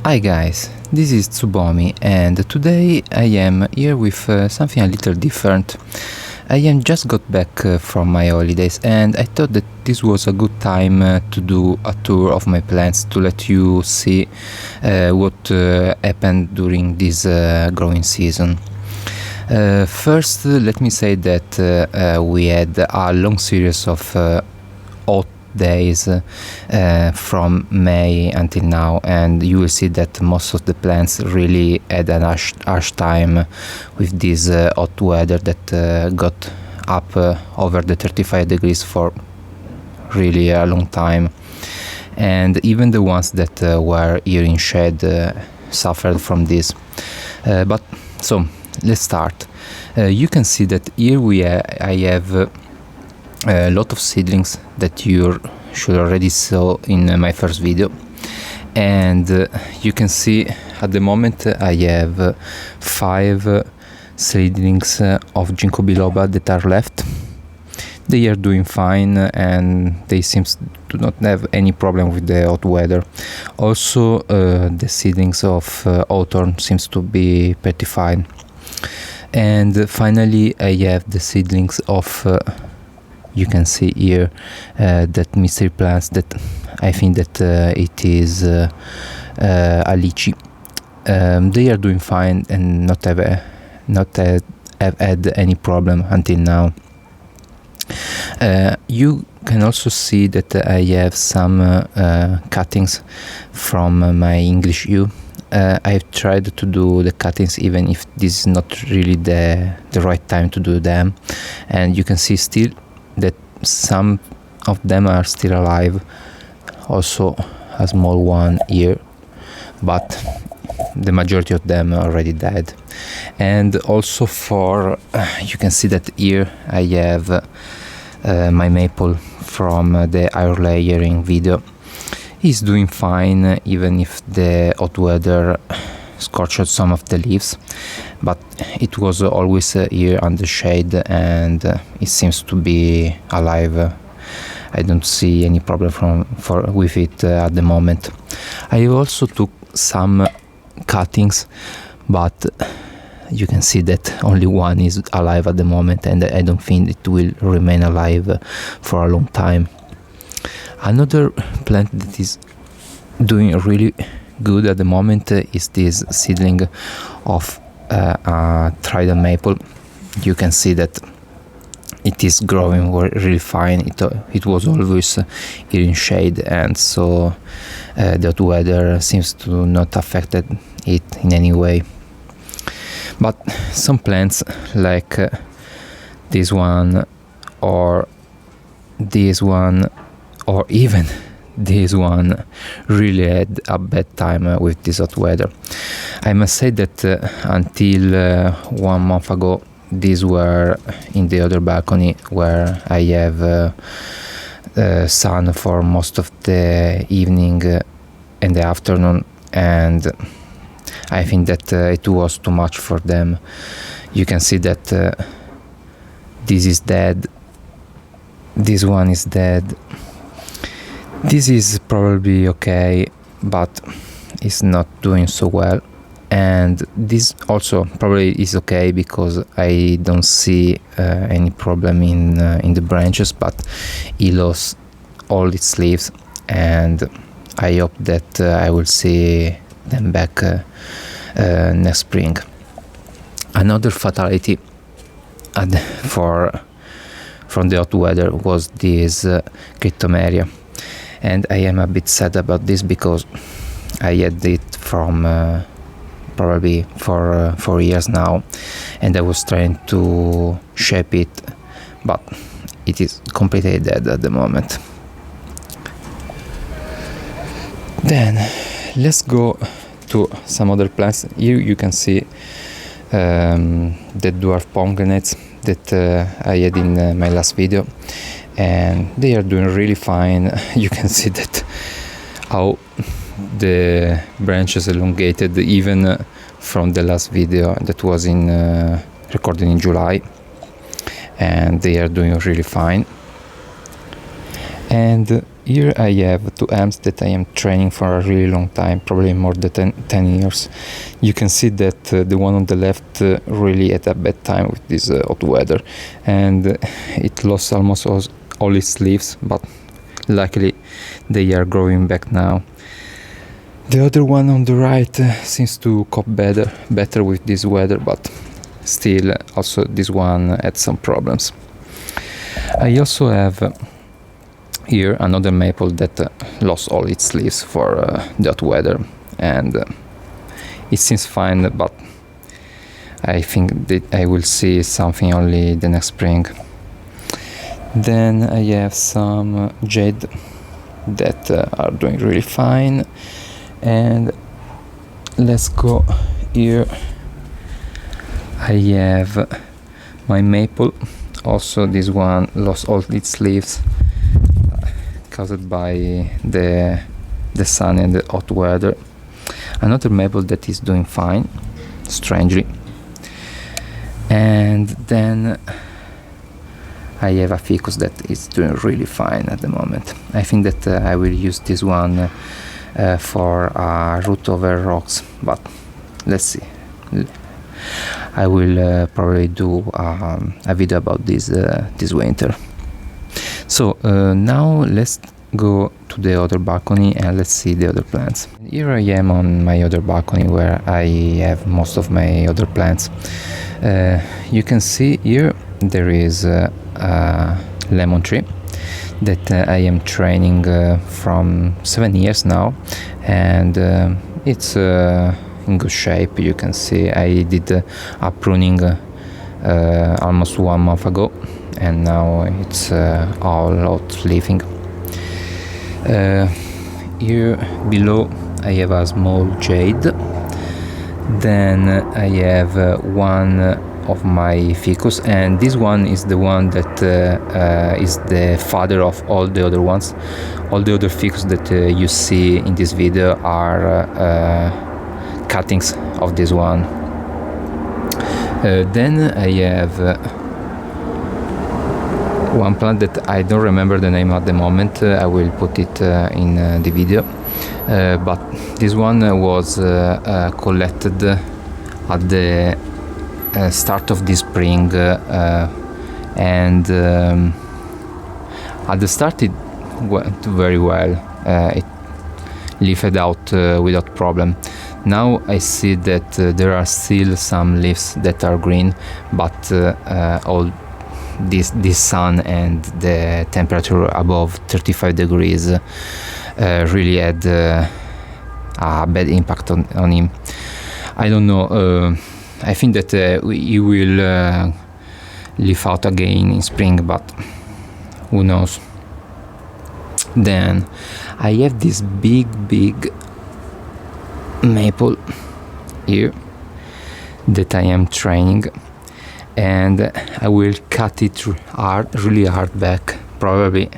Hi guys, this is Tsubomi and today I am here with something a little different. I am just got back from my holidays and I thought that this was a good time to do a tour of my plants to let you see what happened during this growing season. First, let me say that we had a long series of hot days from May until now, and you will see that most of the plants really had an harsh time with this hot weather that got up over the 35 degrees for really a long time, and even the ones that were here in shade suffered from this. But so let's start. You can see that here I have a lot of seedlings that you should already saw in my first video, and you can see at the moment I have 5 seedlings of Ginkgo biloba that are left. They are doing fine and they seem to not have any problem with the hot weather. Also the seedlings of Hawthorn seems to be pretty fine. And finally I have the seedlings of you can see here that mystery plants that I think that it is a lychee. They are doing fine and not have had any problem until now. You can also see that I have some cuttings from my English yew. I've tried to do the cuttings even if this is not really the right time to do them, and you can see still that some of them are still alive, also a small one here, but the majority of them are already dead. And also for you can see that here I have my maple from the iron layering video. He's doing fine even if the hot weather scorched some of the leaves, but it was always here under shade and it seems to be alive. I don't see any problem with it at the moment. I also took some cuttings, but you can see that only one is alive at the moment, and I don't think it will remain alive for a long time. Another plant that is doing really good at the moment is this seedling of a trident maple. You can see that it is growing really fine. It was always here in shade, and so the hot weather seems to not affect it in any way. But some plants like this one or this one or even this one really had a bad time with this hot weather. I must say that until 1 month ago, these were in the other balcony where I have sun for most of the evening and the afternoon, and I think that it was too much for them. You can see that this is dead, this one is dead. This is probably okay, but it's not doing so well, and this also probably is okay because I don't see any problem in the branches, but it lost all its leaves, and I hope that I will see them back next spring. Another fatality from the hot weather was this cryptomeria. And I am a bit sad about this because I had it from probably for 4 years now, and I was trying to shape it, but it is completely dead at the moment. Then let's go to some other plants. Here you can see the dwarf pomegranates that I had in my last video, and they are doing really fine. You can see that how the branches elongated even from the last video that was recorded in July, and they are doing really fine. And Here I have two amps that I am training for a really long time, probably more than 10 years. You can see that the one on the left really had a bad time with this hot weather, and it lost almost all its leaves, but luckily they are growing back now. The other one on the right seems to cope better with this weather, but still also this one had some problems. I also have here another maple that lost all its leaves for that weather, and it seems fine, but I think that I will see something only the next spring. Then I have some jade that are doing really fine, and let's go here. I have my maple. Also this one lost all its leaves caused by the sun and the hot weather. Another maple that is doing fine, strangely. And then I have a ficus that is doing really fine at the moment. I think that I will use this one for root over rocks, but let's see. I will probably do a video about this winter. So now let's go to the other balcony and let's see the other plants. Here I am on my other balcony where I have most of my other plants. You can see here there is a lemon tree that I am training from 7 years now, and it's in good shape. You can see I did a pruning almost 1 month ago, and now it's all out leafing. Here below I have a small jade. Then I have one of my ficus, and this one is the one that is the father of all the other ones. All the other ficus that you see in this video are cuttings of this one. Then I have one plant that I don't remember the name at the moment. I will put it in the video. But this one was collected at the start of this spring, and at the start it went very well. It leafed out without problem. Now I see that there are still some leaves that are green, but all this sun and the temperature above 35 degrees really had a bad impact on him. I don't know. I think that he will leaf out again in spring, but who knows. Then I have this big maple here that I am training, and I will cut it really hard back, probably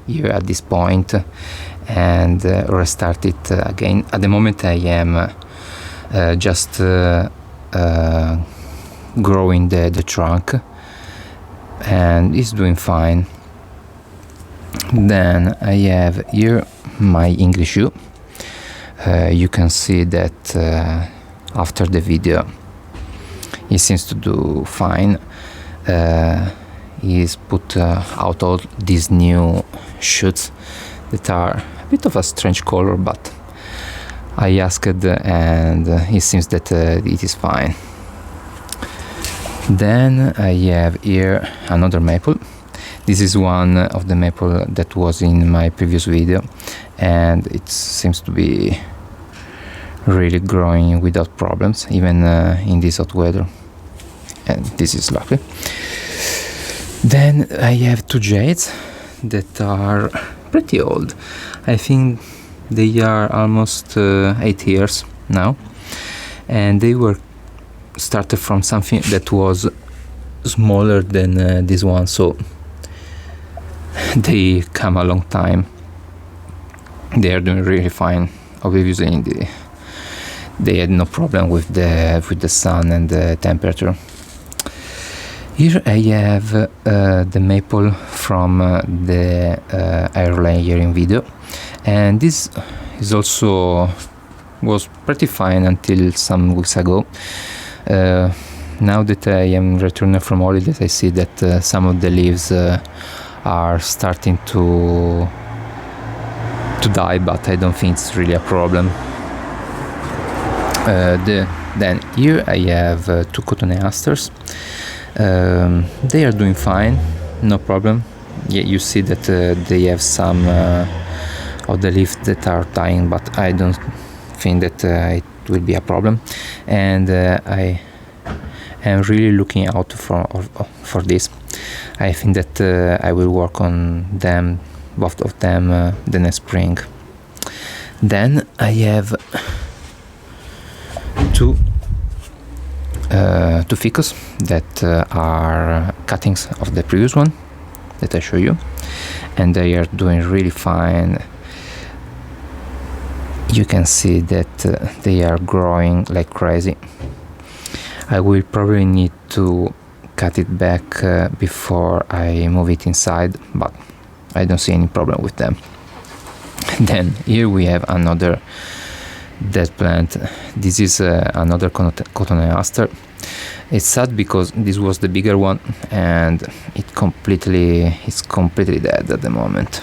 here at this point, and restart it again. At the moment I am just growing the trunk, and it's doing fine. Then I have here my English yew. You can see that after the video he seems to do fine. He's put out all these new shoots that are a bit of a strange color, but I asked and it seems that it is fine. Then I have here another maple. This is one of the maple that was in my previous video, and it seems to be really growing without problems, even in this hot weather, and this is lucky. Then I have two jades that are pretty old. I think they are almost 8 years now, and they were started from something that was smaller than this one, so they come a long time. They are doing really fine. Obviously they had no problem with the sun and the temperature. Here I have the maple from the air layering video, and this is also was pretty fine until some weeks ago. Now that I am returning from holidays, I see that some of the leaves are starting to die, but I don't think it's really a problem. Then here I have 2 cotoneasters. They are doing fine, no problem. Yeah, you see that they have some of the leaves that are dying, but I don't think that it will be a problem. And I am really looking out for this. I think that I will work on them, both of them, the next spring. Then I have two ficus that are cuttings of the previous one that I show you, and they are doing really fine. You can see that they are growing like crazy. I will probably need to cut it back before I move it inside, but I don't see any problem with them. Then here we have another dead plant. This is another cotoneaster. It's sad because this was the bigger one, and it's completely dead at the moment.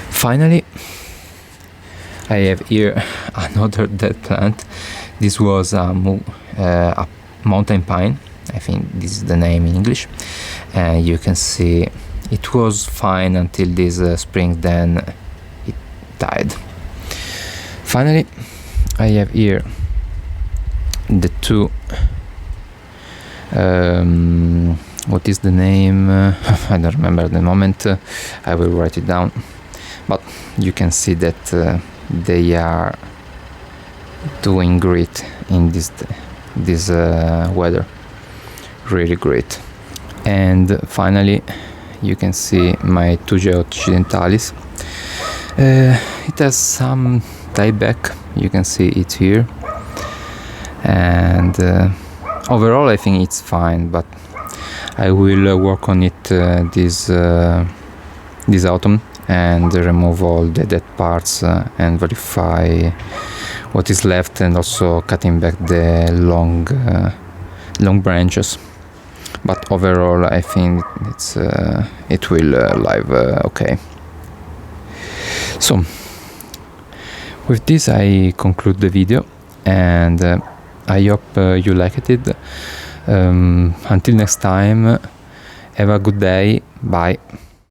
Finally, I have here another dead plant. This was a mountain pine. I think this is the name in English. And you can see it was fine until this spring, then it died. Finally, I have here the two, what is the name? I don't remember at the moment. I will write it down. But you can see that they are doing great in this weather, really great. And finally, you can see my Tuja occidentalis. It has some dieback, you can see it here, and overall I think it's fine, but I will work on it this autumn and remove all the dead parts and verify what is left, and also cutting back the long branches. But overall I think it will live okay. So with this I conclude the video, and I hope you liked it. Until next time, have a good day, bye.